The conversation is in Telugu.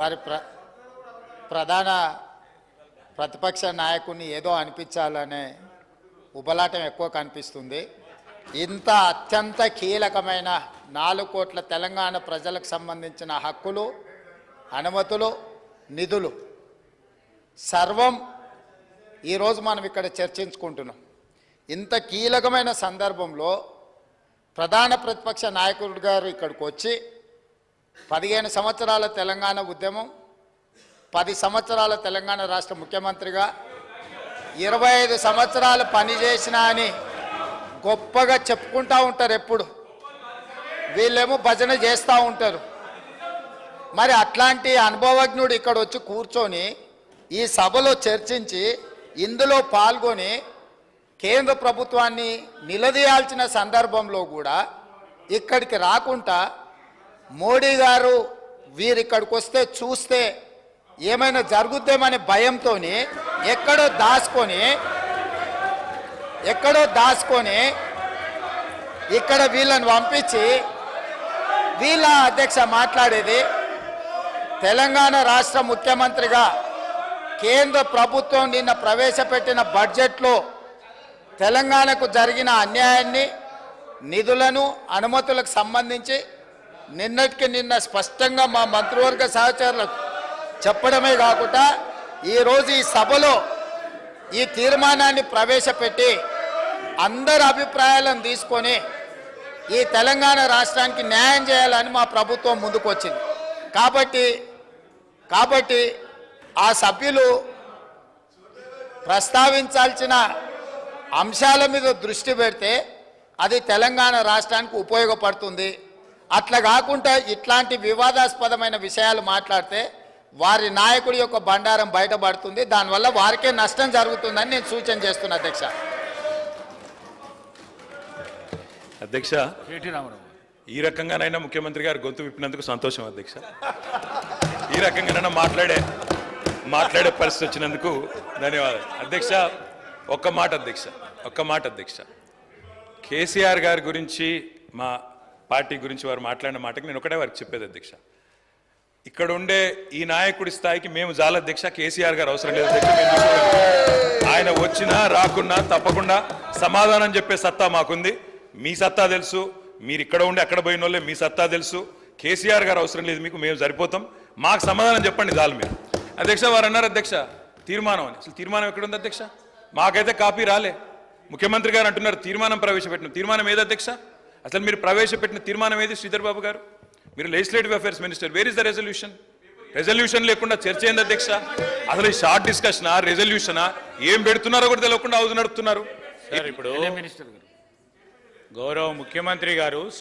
వారి ప్రధాన ప్రతిపక్ష నాయకుడిని ఏదో అనిపించాలనే ఉబలాటం ఎక్కువ కనిపిస్తుంది. ఇంత అత్యంత కీలకమైన 4 కోట్ల తెలంగాణ ప్రజలకు సంబంధించిన హక్కులు, అనుమతులు, నిధులు సర్వం ఈరోజు మనం ఇక్కడ చర్చించుకుంటున్నాం. ఇంత కీలకమైన సందర్భంలో ప్రధాన ప్రతిపక్ష నాయకుడు గారు ఇక్కడికి వచ్చి 15 సంవత్సరాల తెలంగాణ ఉద్యమం, 10 సంవత్సరాల తెలంగాణ రాష్ట్ర ముఖ్యమంత్రిగా 25 సంవత్సరాలు పనిచేసిన అని గొప్పగా చెప్పుకుంటూ ఉంటారు. ఎప్పుడు వీళ్ళేమో భజన చేస్తూ ఉంటారు. మరి అట్లాంటి అనుభవజ్ఞుడు ఇక్కడ వచ్చి కూర్చొని ఈ సభలో చర్చించి ఇందులో పాల్గొని కేంద్ర ప్రభుత్వాన్ని నిలదీయాల్సిన సందర్భంలో కూడా ఇక్కడికి రాకుండా మోడీ గారు వీరిక్కడికి వస్తే చూస్తే ఏమైనా జరుగుద్దేమనే భయంతో ఎక్కడో దాచుకొని ఇక్కడ వీళ్ళని పంపించి వీళ్ళ అధ్యక్ష మాట్లాడేది తెలంగాణ రాష్ట్ర ముఖ్యమంత్రిగా కేంద్ర ప్రభుత్వం నిన్న ప్రవేశపెట్టిన బడ్జెట్లో తెలంగాణకు జరిగిన అన్యాయాన్ని, నిధులను, అనుమతులకు సంబంధించి నిన్నటికి నిన్న స్పష్టంగా మా మంత్రివర్గ సహచరులకు చెప్పడమే కాకుండా ఈరోజు ఈ సభలో ఈ తీర్మానాన్ని ప్రవేశపెట్టి అందరి అభిప్రాయాలను తీసుకొని ఈ తెలంగాణ రాష్ట్రానికి న్యాయం చేయాలని మా ప్రభుత్వం ముందుకొచ్చింది. కాబట్టి ఆ సభ్యులు ప్రస్తావించాల్సిన అంశాల మీద దృష్టి పెడితే అది తెలంగాణ రాష్ట్రానికి ఉపయోగపడుతుంది. అట్లా కాకుండా ఇట్లాంటి వివాదాస్పదమైన విషయాలు మాట్లాడితే వారి నాయకుడి యొక్క బండారం బయటపడుతుంది. దానివల్ల వారికే నష్టం జరుగుతుందని నేను సూచన చేస్తున్నా. అధ్యక్ష ఈ రకంగానైనా ముఖ్యమంత్రి గారు గొంతు విప్పినందుకు సంతోషం అధ్యక్ష. ఈ రకంగానైనా మాట్లాడే పరిస్థితి వచ్చినందుకు ధన్యవాదాలు అధ్యక్ష. ఒక్క మాట అధ్యక్ష, కేసీఆర్ గారి గురించి, మా పార్టీ గురించి వారు మాట్లాడిన మాటకి నేను ఒకటే వారికి చెప్పేది అధ్యక్ష. ఇక్కడ ఉండే ఈ నాయకుడి స్థాయికి మేము చాలా అధ్యక్ష. కేసీఆర్ గారు అవసరం లేదు అధ్యక్ష. ఆయన వచ్చినా రాకున్నా తప్పకుండా సమాధానం చెప్పే సత్తా మాకుంది. మీ సత్తా తెలుసు, మీరు ఇక్కడ ఉండి అక్కడ పోయిన వాళ్ళే, మీ సత్తా తెలుసు. కేసీఆర్ గారు అవసరం లేదు మీకు, మేము సరిపోతాం. మాకు సమాధానం చెప్పండి చాలు మీరు. అధ్యక్ష వారు అన్నారు అధ్యక్ష తీర్మానం అని. అసలు తీర్మానం ఎక్కడ ఉంది అధ్యక్ష? మాకైతే కాపీ రాలే. ముఖ్యమంత్రి గారు అంటున్నారు తీర్మానం ప్రవేశపెట్టిన. తీర్మానం ఏది అధ్యక్ష? అసలు మీరు ప్రవేశపెట్టిన తీర్మానం ఏది శ్రీధర్ బాబు గారు? మీరు legislative affairs minister, where is the resolution లేకుండా చర్చ ఏంది అధ్యక్ష? అసలు ఈ షార్ట్ డిస్కషనా, రెజల్యూషనా, ఏం పెడుతున్నారో కూడా తెలియకుండా హౌస్ నడుపుతున్నారు. ఇప్పుడు గౌరవ ముఖ్యమంత్రి గారు